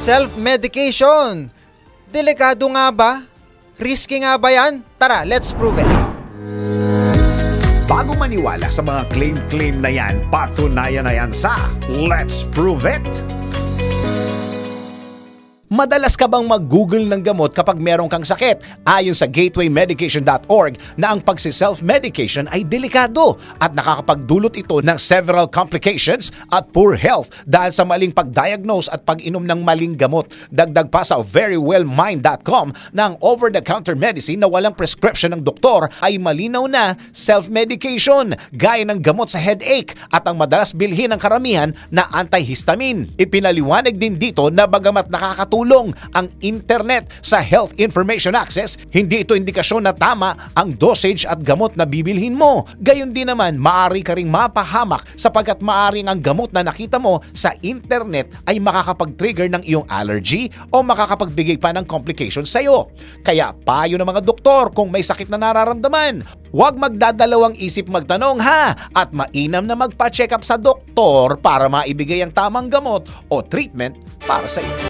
Self-medication. Delikado nga ba? Risky nga ba yan? Tara, let's prove it. Bago maniwala sa mga claim-claim na yan, patunayan na yan sa Let's Prove It! Madalas ka bang mag-google ng gamot kapag meron kang sakit? Ayon sa gatewaymedication.org na ang pagsi-self-medication ay delikado at nakakapagdulot ito ng several complications at poor health dahil sa maling pag-diagnose at pag-inom ng maling gamot. Dagdag pa sa verywellmind.com na ang over-the-counter medicine na walang prescription ng doktor ay malinaw na self-medication gaya ng gamot sa headache at ang madalas bilhin ng karamihan na antihistamine. Ipinaliwanag din dito na bagamat nakakatulong ang internet sa health information access, hindi ito indikasyon na tama ang dosage at gamot na bibilhin mo. Gayon din naman, maaari ka ring mapahamak sapagkat maaring ang gamot na nakita mo sa internet ay makakapag-trigger ng iyong allergy o makakapagbigay pa ng complications sa iyo. Kaya payo ng mga doktor kung may sakit na nararamdaman, huwag magdadalawang isip magtanong at mainam na magpa-check up sa doktor para maibigay ang tamang gamot o treatment para sa iyo.